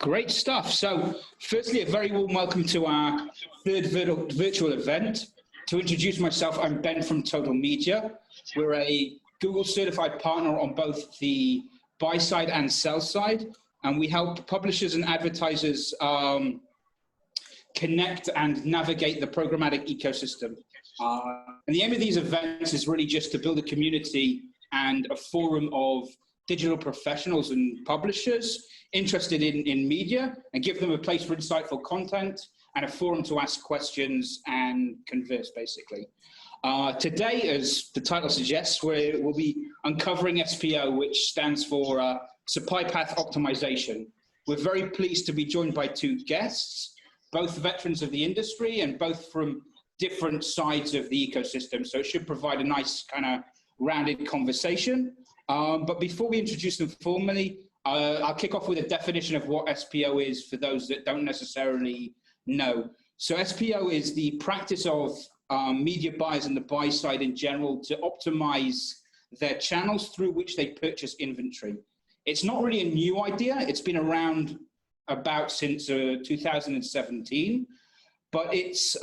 Great stuff. So firstly, a very warm welcome to our third virtual event. To introduce myself, I'm Ben from Total Media. We're a Google certified partner on both the buy side and sell side, and we help publishers and advertisers connect and navigate the programmatic ecosystem. And the aim of these events is really just to build a community and a forum of digital professionals and publishers interested in media, and give them a place for insightful content and a forum to ask questions and converse, basically. Today, as the title suggests, we'll be uncovering SPO, which stands for Supply Path Optimization. We're very pleased to be joined by two guests, both veterans of the industry and both from different sides of the ecosystem. So it should provide a nice kind of rounded conversation. But before we introduce them formally, I'll kick off with a definition of what SPO is for those that don't necessarily know. So SPO is the practice of media buyers and the buy side in general to optimize their channels through which they purchase inventory. It's not really a new idea. It's been around about since 2017, but it's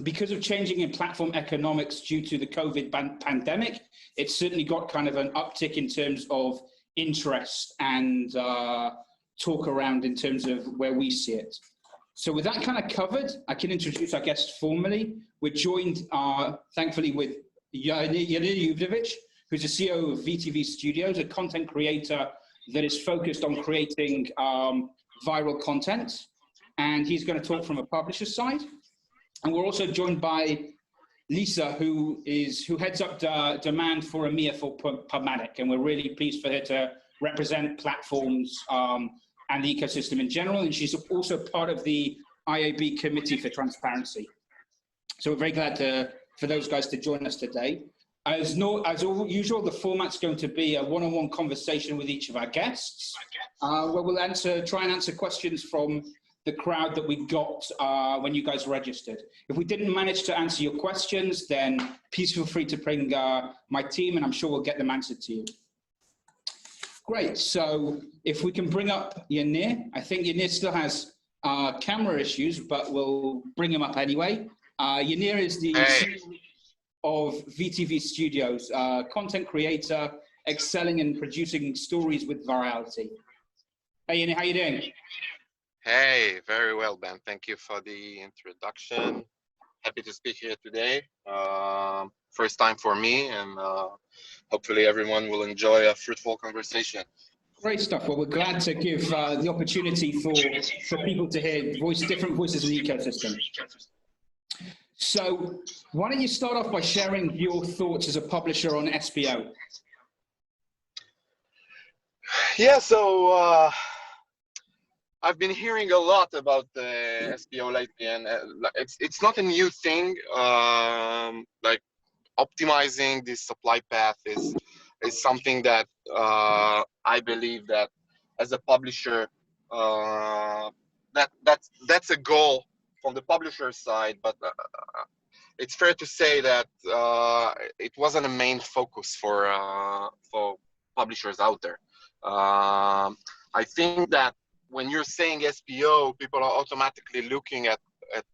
because of changing in platform economics due to the COVID pandemic, it's certainly got kind of an uptick in terms of interest and talk around in terms of where we see it. So with that kind of covered, I can introduce our guest formally. We're joined, thankfully, with Yanir Yuvdovich, who's the CEO of VTV Studios, a content creator that is focused on creating viral content. And he's going to talk from a publisher side. And we're also joined by Lisa, who heads up demand for EMEA for programmatic, and we're really pleased for her to represent platforms and the ecosystem in general, and she's also part of the IAB Committee for Transparency. So we're very glad for those guys to join us today. As usual, the format's going to be a one-on-one conversation with each of our guests, where we'll try and answer questions from the crowd that we got when you guys registered. If we didn't manage to answer your questions, then please feel free to bring my team, and I'm sure we'll get them answered to you. Great, so if we can bring up Yanir. I think Yanir still has camera issues, but we'll bring him up anyway. Yanir is the CEO of VTV Studios, content creator, excelling and producing stories with virality. Hey Yanir, how you doing? Hey, very well, Ben. Thank you for the introduction. Happy to speak here today. First time for me, and hopefully everyone will enjoy a fruitful conversation. Great stuff. Well, we're glad to give the opportunity for people to hear different voices of the ecosystem. So why don't you start off by sharing your thoughts as a publisher on SPO? Yeah, so I've been hearing a lot about the SPO lately, and it's not a new thing. Like optimizing the supply path is something that I believe that as a publisher, that's a goal from the publisher side. But it's fair to say that it wasn't a main focus for publishers out there. I think that when you're saying SPO, people are automatically looking at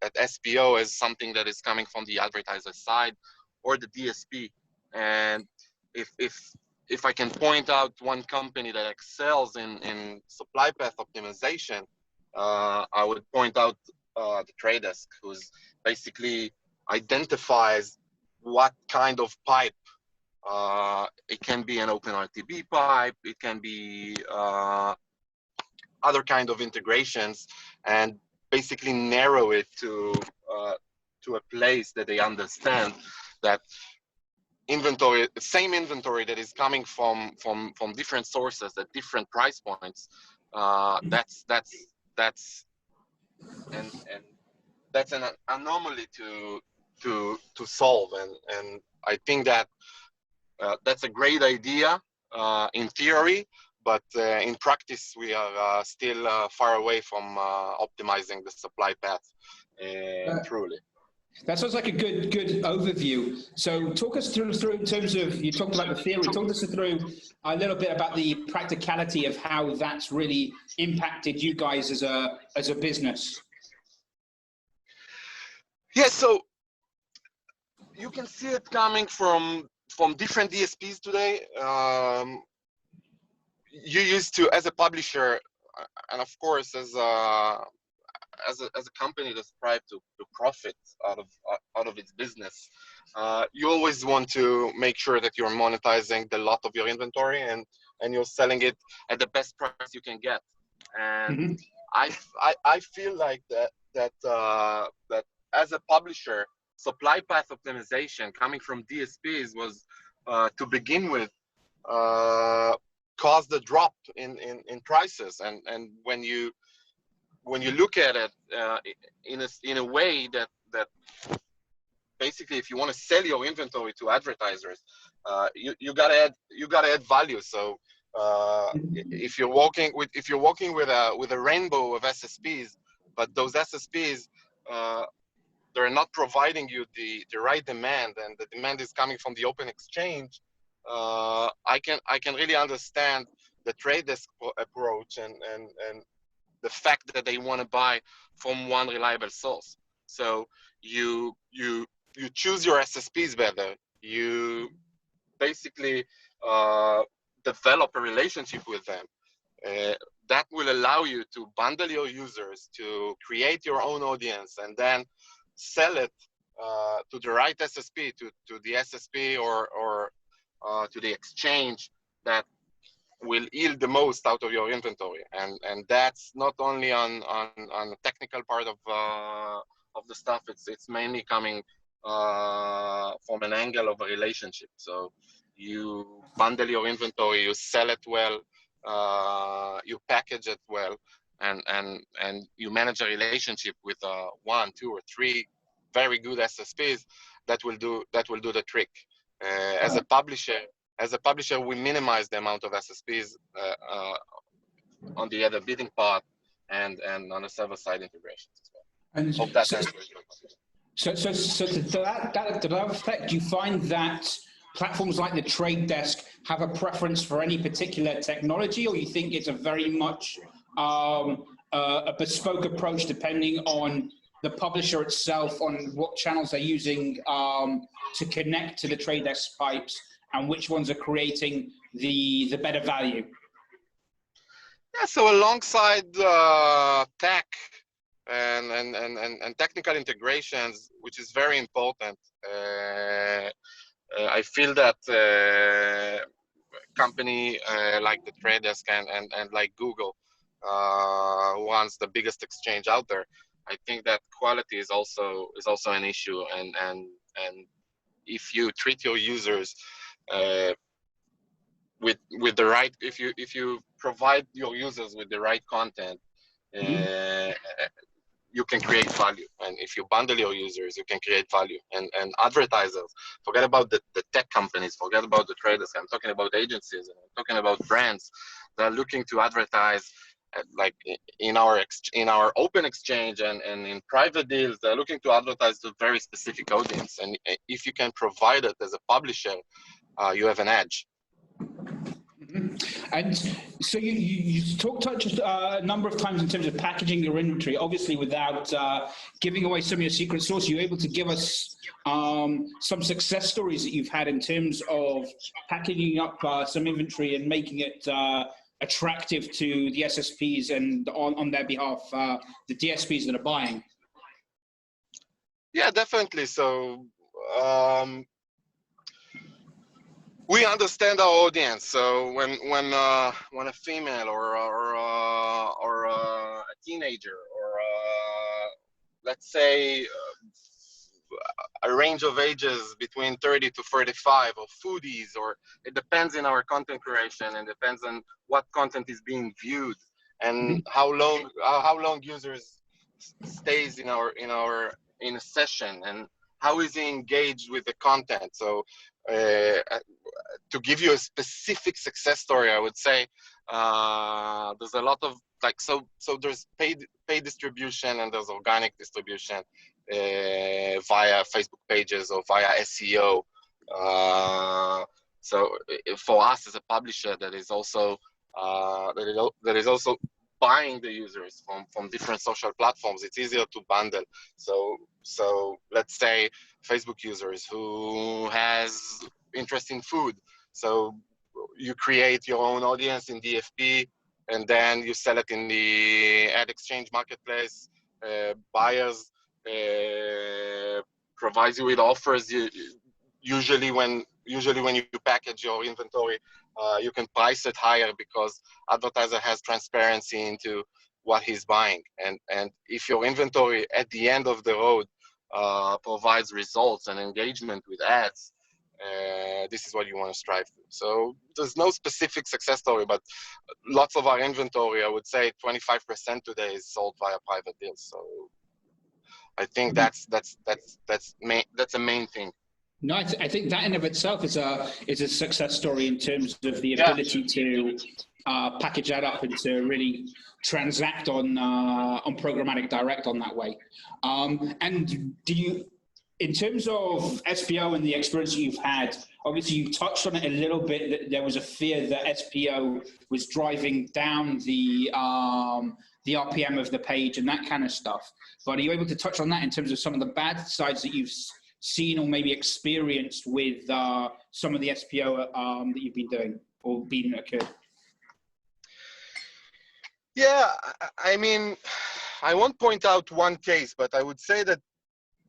SPO as something that is coming from the advertiser side or the DSP. And if I can point out one company that excels in supply path optimization, I would point out the Trade Desk, who's basically identifies what kind of pipe. It can be an OpenRTB pipe, it can be other kind of integrations, and basically narrow it to a place that they understand that same inventory that is coming from different sources at different price points. That's an anomaly to solve, and I think that that's a great idea in theory. But in practice, we are still far away from optimizing the supply path truly. That sounds like a good overview. So talk us through in terms of, you talked about the theory, talk us through a little bit about the practicality of how that's really impacted you guys as a business. Yeah, so you can see it coming from different DSPs today. You used to, as a publisher, and of course as a company that strives to profit out of its business, you always want to make sure that you're monetizing the lot of your inventory and you're selling it at the best price you can get. And Mm-hmm. I feel like that as a publisher, supply path optimization coming from DSPs was to begin with caused a drop in prices, and when you look at it in a way that basically, if you want to sell your inventory to advertisers, you gotta add value. So if you're working with a rainbow of SSPs, but those SSPs they're not providing you the right demand, and the demand is coming from the open exchange, I can really understand the trade desk approach and the fact that they want to buy from one reliable source. So you choose your SSPs better. You basically develop a relationship with them. That will allow you to bundle your users, to create your own audience, and then sell it to the right SSP, to the SSP or to the exchange that will yield the most out of your inventory. And that's not only on the technical part of the stuff. It's mainly coming from an angle of a relationship. So you bundle your inventory, you sell it well, you package it well, and you manage a relationship with 1, 2, or 3 very good SSPs that will do the trick. As a publisher, we minimize the amount of SSPs on the other bidding part and on the server side integrations as well. And Hope that answers your question. So to that effect, do you find that platforms like the Trade Desk have a preference for any particular technology, or you think it's a very much a bespoke approach depending on the publisher itself, on what channels they're using to connect to the Trade Desk pipes, and which ones are creating the better value? Yeah, so alongside tech and technical integrations, which is very important, I feel that company like the Trade Desk and like Google, who runs the biggest exchange out there, I think that quality is also an issue, and if you treat your users with the right, if you provide your users with the right content, you can create value. And if you bundle your users, you can create value. And advertisers, forget about the tech companies, forget about the traders. I'm talking about agencies, and I'm talking about brands that are looking to advertise like in our open exchange and in private deals. They're looking to advertise to a very specific audience. And if you can provide it as a publisher, you have an edge. And so you touched a number of times in terms of packaging your inventory, obviously without giving away some of your secret sauce. You're able to give us some success stories that you've had in terms of packaging up some inventory and making it attractive to the SSPs and on their behalf, the DSPs that are buying. Yeah, definitely. So we understand our audience. So when a female or a teenager or let's say a range of ages between 30 to 35, or foodies, or it depends in our content creation, and depends on what content is being viewed and how long users stays in a session, and how is he engaged with the content. So to give you a specific success story, I would say there's a lot of so there's paid distribution and there's organic distribution. via Facebook pages or via SEO. So for us as a publisher that is also that is also buying the users from different social platforms, it's easier to bundle. So let's say Facebook users who has interest in food, so you create your own audience in DFP, and then you sell it in the ad exchange marketplace. Buyers provides you with offers. Usually when you package your inventory, you can price it higher because advertiser has transparency into what he's buying. And if your inventory at the end of the road provides results and engagement with ads, this is what you want to strive to. So there's no specific success story, but lots of our inventory, I would say 25% today is sold via private deals. So I think that's a main thing. No, I think that in of itself is a success story in terms of the Yeah. ability to package that up and to really transact on programmatic direct on that way. And do you, in terms of SPO and the experience that you've had, obviously you touched on it a little bit, that there was a fear that SPO was driving down the RPM of the page and that kind of stuff. But are you able to touch on that in terms of some of the bad sides that you've seen or maybe experienced with some of the SPO that you've been doing or been occurred? Yeah, I mean, I won't point out one case, but I would say that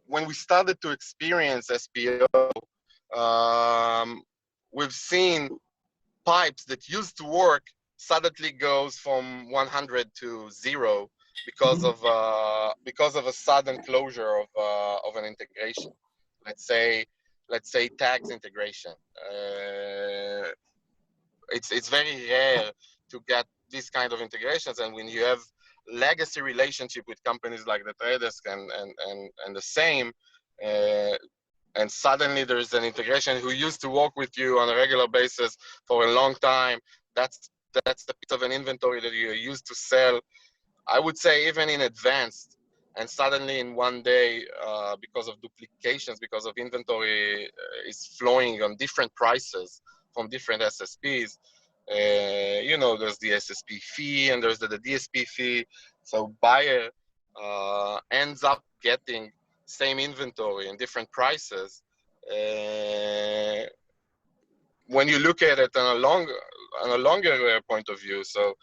when we started to experience SPO, we've seen pipes that used to work suddenly goes from 100 to 0 because of a sudden closure of an integration. Let's say tags integration. It's very rare to get these kind of integrations, and when you have legacy relationship with companies like the Trade Desk and the same, and suddenly there's an integration who used to work with you on a regular basis for a long time, that's the piece of an inventory that you used to sell, I would say even in advance, and suddenly in one day, because of duplications, because of inventory is flowing on different prices from different SSPs, there's the SSP fee and there's the DSP fee. So buyer ends up getting same inventory and different prices. When you look at it on a longer point of view, so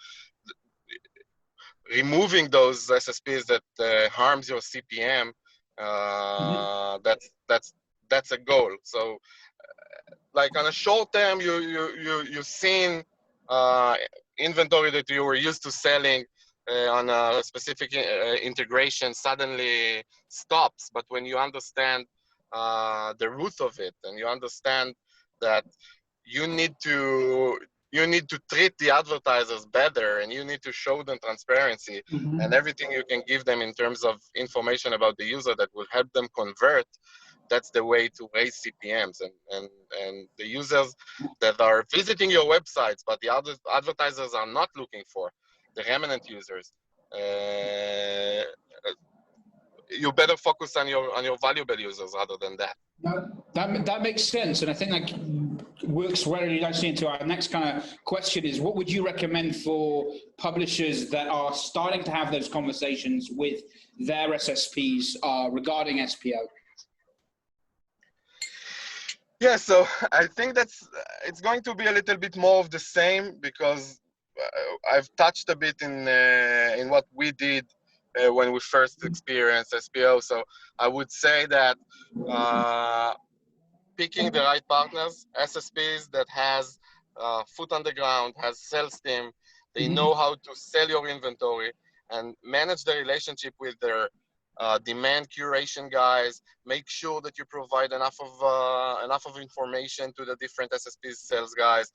removing those SSPs that harms your CPM, that's a goal. So like on a short term, you've seen inventory that you were used to selling on a specific integration suddenly stops. But when you understand the root of it, and you understand that you need to treat the advertisers better, and you need to show them transparency and everything you can give them in terms of information about the user that will help them convert, that's the way to raise CPMs. And the users that are visiting your websites, but the other advertisers are not looking for, the remnant users, you better focus on your valuable users rather than that. That makes sense, and I think that works really nicely into our next kind of question is, what would you recommend for publishers that are starting to have those conversations with their SSPs regarding SPO? Yeah, so I think it's going to be a little bit more of the same, because I've touched a bit in what we did when we first experienced SPO. So I would say that picking the right partners, SSPs that has foot on the ground, has sales team, they know how to sell your inventory and manage the relationship with their demand curation guys. Make sure that you provide enough of information to the different SSPs sales guys.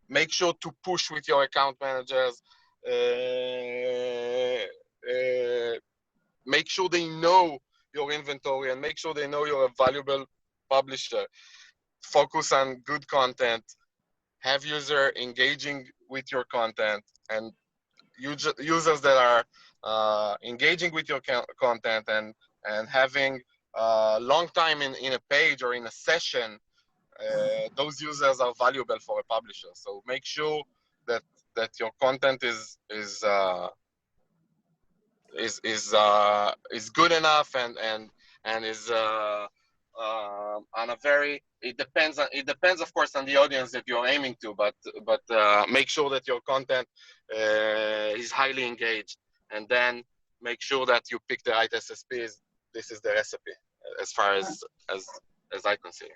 Make sure to push with your account managers. Make sure they know your inventory, and make sure they know you're a valuable publisher. Focus on good content. Have user engaging with your content, and users that are engaging with your content and having a long time in a page or in a session, those users are valuable for a publisher. So make sure that your content is good enough and is on a very, it depends of course on the audience that you're aiming to, but make sure that your content is highly engaged, and then make sure that you pick the right SSPs. This is the recipe as far as I consider.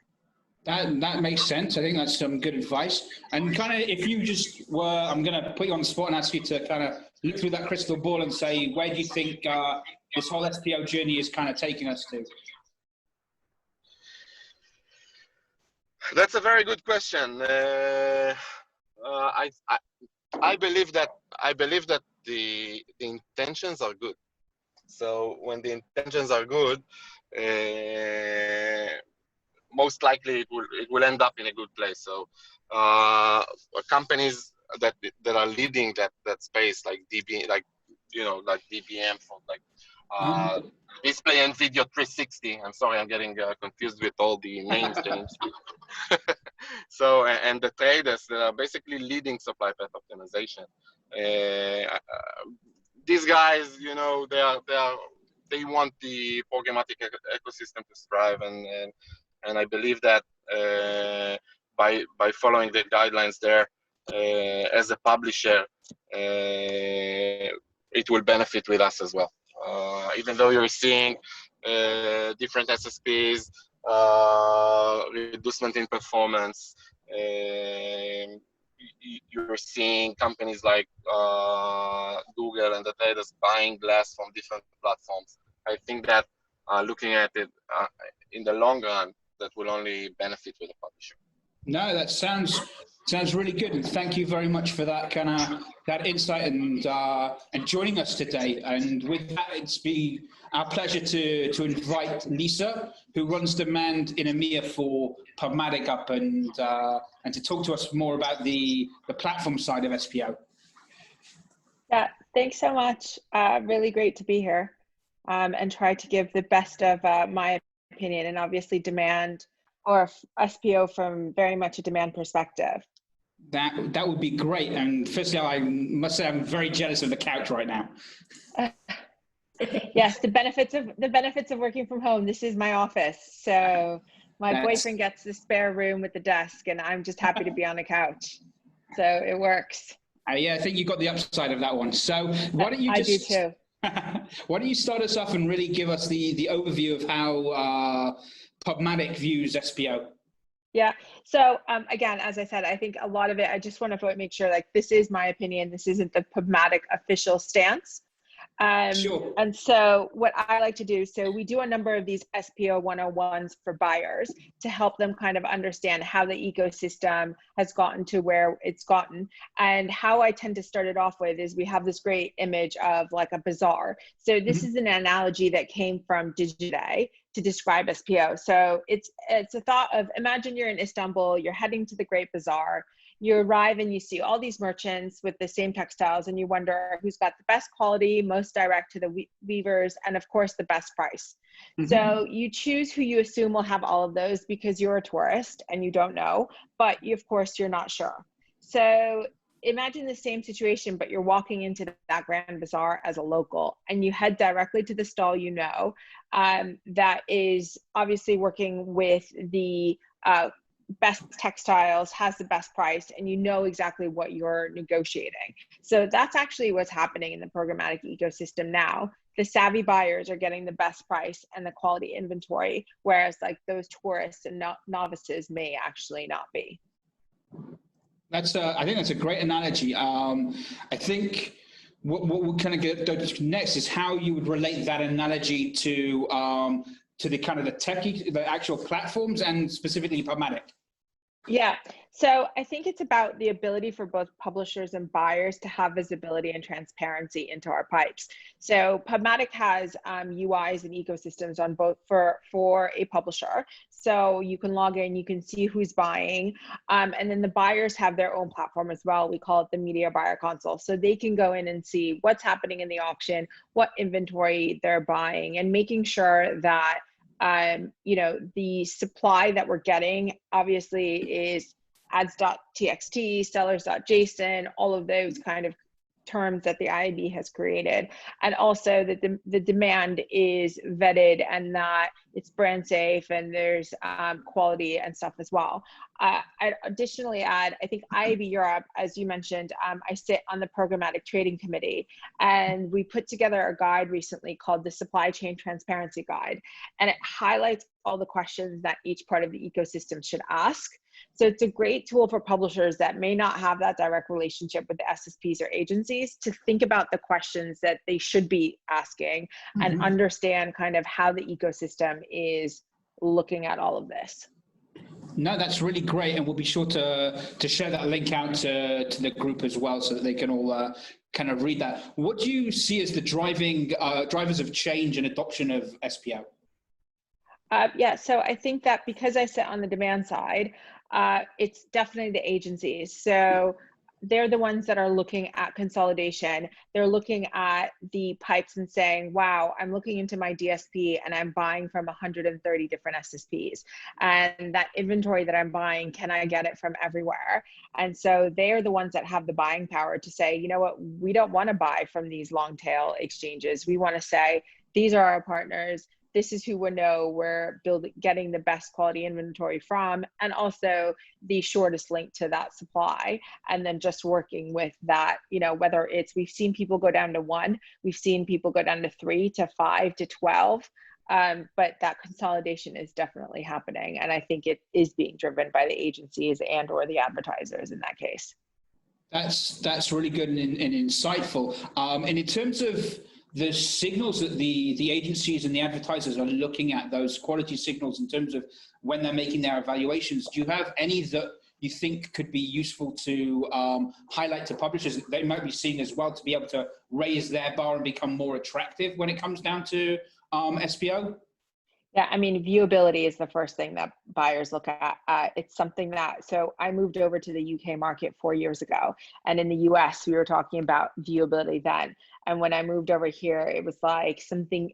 That makes sense. I think that's some good advice. And kind of, if you just were, I'm going to put you on the spot and ask you to kind of look through that crystal ball and say, where do you think this whole SPO journey is kind of taking us to? That's a very good question. I believe that the intentions are good. So when the intentions are good, most likely it will end up in a good place. So companies that are leading that space, like DBM for display and video 360. I'm sorry, I'm getting confused with all the names changed. So and the traders that are basically leading supply path optimization. These guys, they want the programmatic ecosystem to strive, and I believe that by following the guidelines there, as a publisher, it will benefit with us as well. Even though you're seeing different SSPs, reducement in performance, you're seeing companies like Google and the traders buying glass from different platforms. I think that looking at it in the long run, that will only benefit with the publisher. No, that sounds really good, and thank you very much for that that insight and joining us today. And with that, it's been our pleasure to invite Lisa, who runs demand in EMEA for PubMatic, up and to talk to us more about the platform side of SPO. Yeah, thanks so much. Really great to be here and try to give the best of my opinion, and obviously demand or SPO from very much a demand perspective. That would be great. And firstly, I must say I'm very jealous of the couch right now. Yes, the benefits of working from home. This is my office, so my boyfriend gets the spare room with the desk, and I'm just happy to be on a couch. So it works. Yeah, I think you got the upside of that one. So why don't you just? I do too. Why don't you start us off and really give us the overview of how PubMatic views SPO? Yeah. So again, as I said, I think a lot of it, I just want to make sure, like, this is my opinion. This isn't the PubMatic official stance. Sure. And so what I like to do, so we do a number of these SPO 101s for buyers to help them kind of understand how the ecosystem has gotten to where it's gotten. And how I tend to start it off with is we have this great image of like a bazaar. So this is an analogy that came from Digiday to describe SPO. So it's a thought of, imagine you're in Istanbul, you're heading to the Great Bazaar. You arrive and you see all these merchants with the same textiles, and you wonder who's got the best quality, most direct to the weavers, and of course the best price. So you choose who you assume will have all of those because you're a tourist and you don't know, but of course you're not sure. So imagine the same situation, but you're walking into that Grand Bazaar as a local, and you head directly to the stall that is obviously working with the best textiles, has the best price, and you know exactly what you're negotiating. So that's actually what's happening in the programmatic ecosystem now. The savvy buyers are getting the best price and the quality inventory, whereas like those tourists and novices may actually not be. I think that's a great analogy. I think what we're kind of get next is how you would relate that analogy to the kind of the actual platforms, and specifically PubMatic. Yeah. So I think it's about the ability for both publishers and buyers to have visibility and transparency into our pipes. So PubMatic has UIs and ecosystems on both for a publisher. So you can log in, you can see who's buying, and then the buyers have their own platform as well. We call it the Media Buyer Console. So they can go in and see what's happening in the auction, what inventory they're buying, and making sure that the supply that we're getting obviously is ads.txt, sellers.json, all of those kind of terms that the IAB has created, and also that the demand is vetted and that it's brand safe and there's quality and stuff as well. I'd additionally add, I think IAB Europe, as you mentioned, I sit on the programmatic trading committee, and we put together a guide recently called the Supply Chain Transparency Guide, and it highlights all the questions that each part of the ecosystem should ask. So it's a great tool for publishers that may not have that direct relationship with the SSPs or agencies to think about the questions that they should be asking and understand kind of how the ecosystem is looking at all of this. No, that's really great, and we'll be sure to share that link out to the group as well, so that they can all kind of read that. What do you see as the drivers of change and adoption of SPO? Yeah, so I think that because I sit on the demand side, it's definitely the agencies. So they're the ones that are looking at consolidation. They're looking at the pipes and saying, wow, I'm looking into my DSP and I'm buying from 130 different SSPs. And that inventory that I'm buying, can I get it from everywhere? And so they're the ones that have the buying power to say, you know what, we don't want to buy from these long tail exchanges. We want to say, these are our partners. This is who we know we're getting the best quality inventory from, and also the shortest link to that supply. And then just working with that, whether it's, we've seen people go down to 1, we've seen people go down to 3 to 5 to 12. But that consolidation is definitely happening. And I think it is being driven by the agencies and or the advertisers in that case. That's really good and insightful. And in terms of the signals that the agencies and the advertisers are looking at, those quality signals in terms of when they're making their evaluations, do you have any that you think could be useful to highlight to publishers that they might be seeing as well, to be able to raise their bar and become more attractive when it comes down to SPO? Yeah, I mean, viewability is the first thing that buyers look at. It's something that, so I moved over to the UK market 4 years ago. And in the US, we were talking about viewability then. And when I moved over here, it was like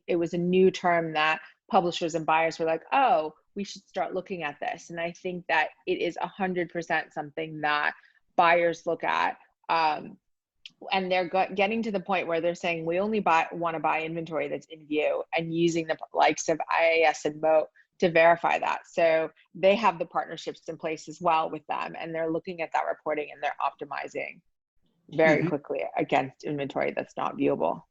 it was a new term that publishers and buyers were like, oh, we should start looking at this. And I think that it is 100% something that buyers look at. And they're getting to the point where they're saying, we only want to buy inventory that's in view, and using the likes of IAS and Moat to verify that. So they have the partnerships in place as well with them, and they're looking at that reporting and they're optimizing very quickly against inventory that's not viewable.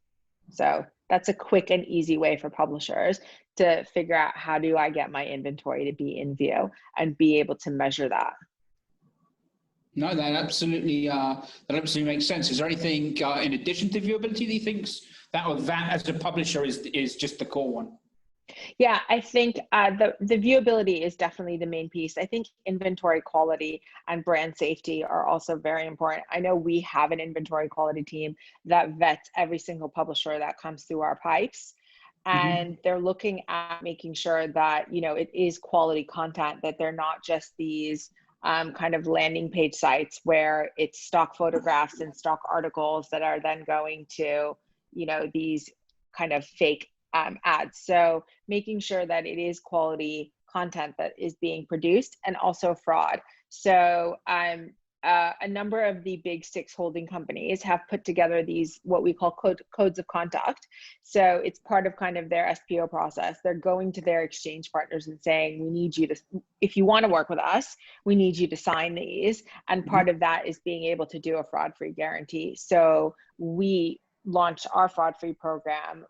So that's a quick and easy way for publishers to figure out, how do I get my inventory to be in view and be able to measure that. No, that absolutely makes sense. Is there anything in addition to viewability that you think that as a publisher is just the core one? Yeah, I think the viewability is definitely the main piece. I think inventory quality and brand safety are also very important. I know we have an inventory quality team that vets every single publisher that comes through our pipes. And they're looking at making sure that, it is quality content, that they're not just these kind of landing page sites where it's stock photographs and stock articles that are then going to, these kind of fake ads. So making sure that it is quality content that is being produced, and also fraud. So a number of the big 6 holding companies have put together these, what we call codes of conduct. So it's part of kind of their SPO process. They're going to their exchange partners and saying, we need you to, if you want to work with us, we need you to sign these. And part of that is being able to do a fraud-free guarantee. So we launched our fraud-free program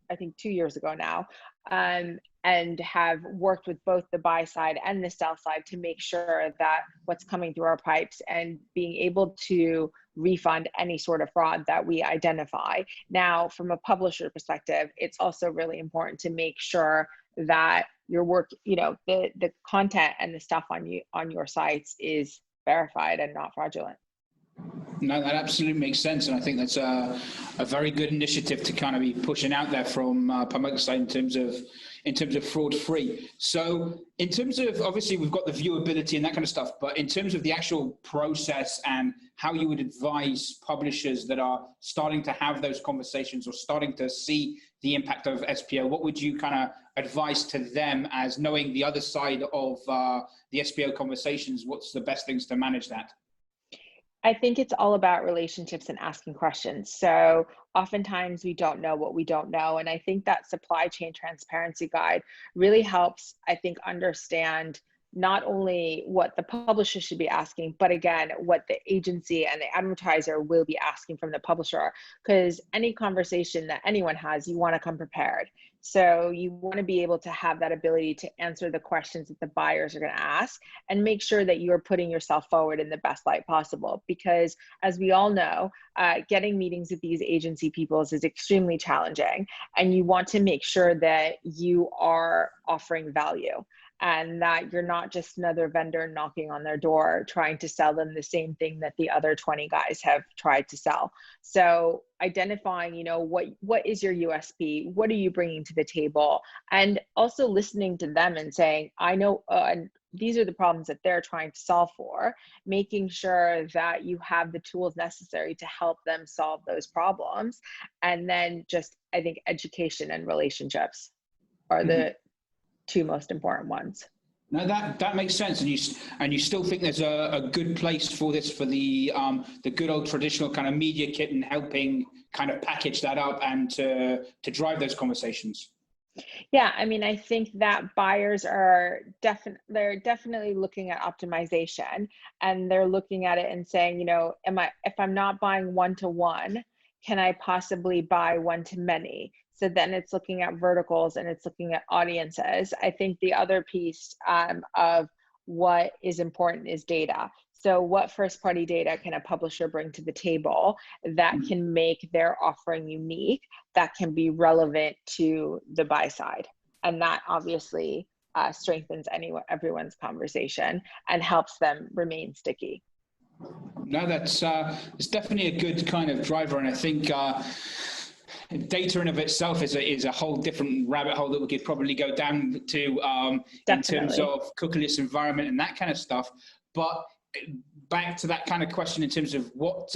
I think 2 years ago now, and have worked with both the buy side and the sell side to make sure that what's coming through our pipes and being able to refund any sort of fraud that we identify. Now, from a publisher perspective, it's also really important to make sure that your work, the content and the stuff on your sites is verified and not fraudulent. No, that absolutely makes sense, and I think that's a very good initiative to kind of be pushing out there from public side in terms of fraud free. So, in terms of, obviously, we've got the viewability and that kind of stuff, but in terms of the actual process and how you would advise publishers that are starting to have those conversations or starting to see the impact of SPO, what would you kind of advise to them, as knowing the other side of the SPO conversations? What's the best things to manage that? I think it's all about relationships and asking questions. So oftentimes we don't know what we don't know. And I think that supply chain transparency guide really helps, I think, understand not only what the publisher should be asking, but again, what the agency and the advertiser will be asking from the publisher. Because any conversation that anyone has, you want to come prepared. So you want to be able to have that ability to answer the questions that the buyers are going to ask and make sure that you're putting yourself forward in the best light possible. Because as we all know, getting meetings with these agency peoples is extremely challenging. And you want to make sure that you are offering value, and that you're not just another vendor knocking on their door trying to sell them the same thing that the other 20 guys have tried to sell. So identifying, what is your USP? What are you bringing to the table? And also listening to them and saying, I know, and these are the problems that they're trying to solve for, making sure that you have the tools necessary to help them solve those problems. And then just, I think, education and relationships are the two most important ones. No, that makes sense, and you still think there's a good place for this, for the good old traditional kind of media kit and helping kind of package that up and to drive those conversations. Yeah, I mean, I think that buyers are they're definitely looking at optimization, and they're looking at it and saying, if I'm not buying one-to-one, can I possibly buy one-to-many? So then it's looking at verticals and it's looking at audiences. I think the other piece of what is important is data. So what first-party data can a publisher bring to the table that can make their offering unique, that can be relevant to the buy side? And that obviously strengthens everyone's conversation and helps them remain sticky. No, that's it's definitely a good kind of driver, and I think data in of itself is a whole different rabbit hole that we could probably go down to in terms of cookieless environment and that kind of stuff. But back to that kind of question in terms of what,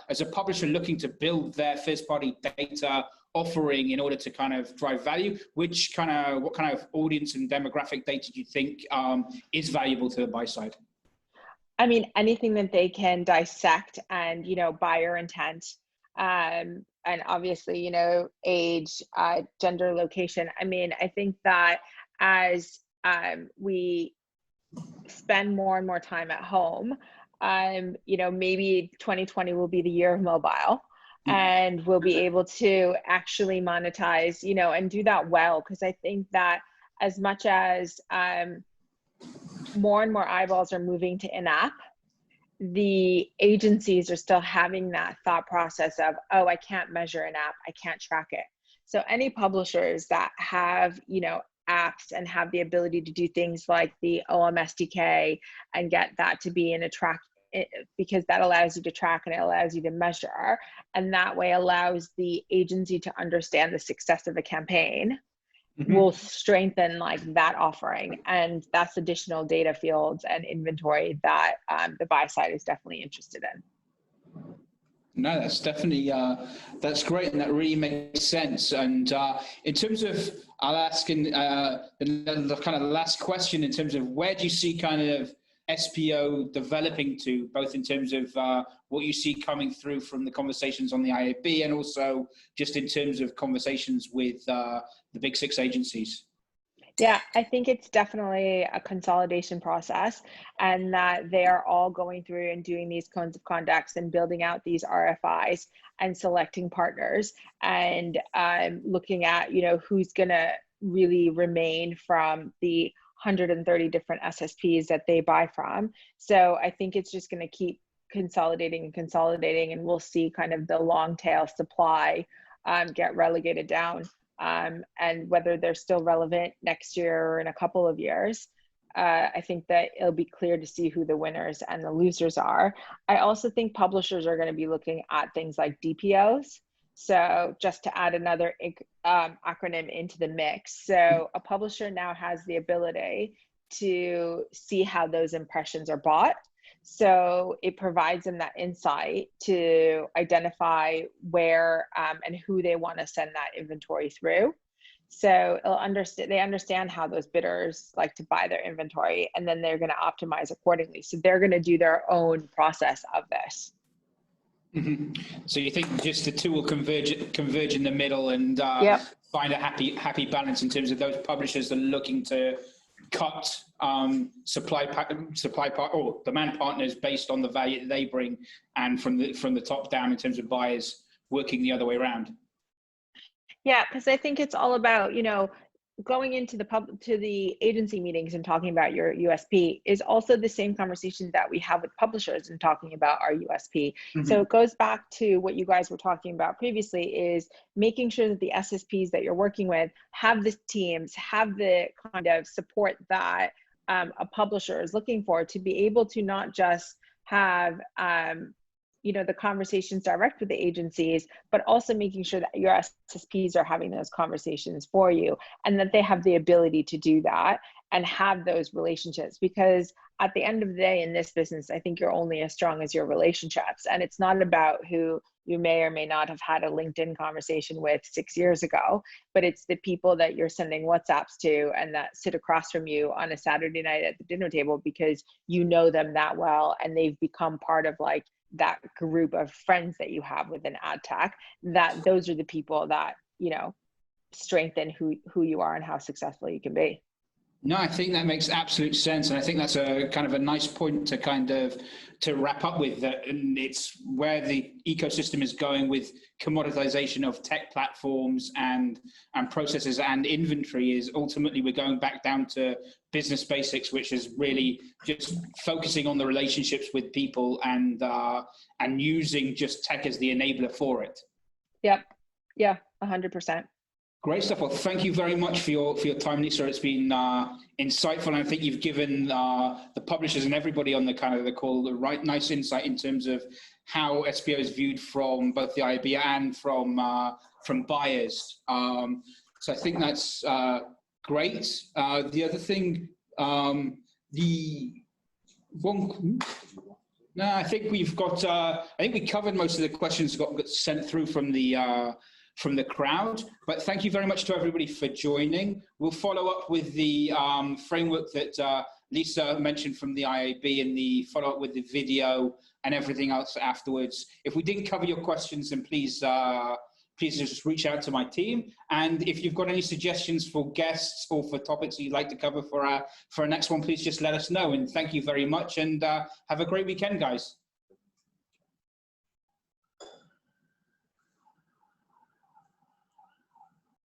as a publisher looking to build their first-party data offering in order to kind of drive value, what kind of audience and demographic data do you think is valuable to the buy side? I mean, anything that they can dissect and, buyer intent, and obviously, age, gender, location. I mean, I think that as we spend more and more time at home, maybe 2020 will be the year of mobile, and we'll be able to actually monetize, and do that well. Because I think that as much as more and more eyeballs are moving to in-app, the agencies are still having that thought process of, oh, I can't measure an app, I can't track it. So any publishers that have, apps and have the ability to do things like the OM SDK and get that to be in a track, because that allows you to track and it allows you to measure, and that way allows the agency to understand the success of a campaign, will strengthen that offering. And that's additional data fields and inventory that the buy side is definitely interested in. No, that's definitely, that's great. And that really makes sense. And in terms of, I'll ask in the kind of last question in terms of where do you see kind of SPO developing to, both in terms of what you see coming through from the conversations on the IAB and also just in terms of conversations with the big six agencies? Yeah, I think it's definitely a consolidation process, and that they are all going through and doing these codes of conducts and building out these RFIs and selecting partners and looking at, who's going to really remain from the 130 different SSPs that they buy from. So I think it's just going to keep consolidating, and we'll see kind of the long tail supply get relegated down. And whether they're still relevant next year or in a couple of years, I think that it'll be clear to see who the winners and the losers are. I also think publishers are going to be looking at things like DPOs. So just to add another acronym into the mix. So a publisher now has the ability to see how those impressions are bought. So it provides them that insight to identify where and who they want to send that inventory through. So they understand how those bidders like to buy their inventory, and then they're going to optimize accordingly. So they're going to do their own process of this. So you think just the two will converge in the middle and find a happy balance in terms of those publishers that are looking to cut demand partners based on the value that they bring, and from the top down in terms of buyers working the other way around. Yeah, because I think it's all about, you know, going into the agency meetings and talking about your USP is also the same conversation that we have with publishers and talking about our USP. So it goes back to what you guys were talking about previously, is making sure that the SSPs that you're working with have the teams, have the kind of support that a publisher is looking for, to be able to not just have you know, the conversations direct with the agencies, but also making sure that your SSPs are having those conversations for you, and that they have the ability to do that and have those relationships. Because at the end of the day in this business, I think you're only as strong as your relationships. And it's not about who you may or may not have had a LinkedIn conversation with 6 years ago, but it's the people that you're sending WhatsApps to and that sit across from you on a Saturday night at the dinner table, because you know them that well and they've become part of like that group of friends that you have within ad tech. That those are the people that, you know, strengthen who you are and how successful you can be. No, I think that makes absolute sense, and I think that's a kind of a nice point to to wrap up with. That, and it's where the ecosystem is going with commoditization of tech platforms and processes and inventory. Is ultimately we're going back down to business basics, which is really just focusing on the relationships with people and using just tech as the enabler for it. Yep. Yeah. 100%. Great stuff. Well, thank you very much for your time, Lisa. It's been insightful, and I think you've given the publishers and everybody on the call the right nice insight in terms of how SPO is viewed from both the IAB and from buyers. So I think that's great. The other thing, I think we've got. I think we covered most of the questions that got sent through from the crowd, but thank you very much to everybody for joining. We'll follow up with the framework that Lisa mentioned from the IAB, and the follow up with the video and everything else afterwards. If we didn't cover your questions, then please just reach out to my team. And if you've got any suggestions for guests or for topics that you'd like to cover for our next one, please just let us know. And thank you very much, and have a great weekend, guys.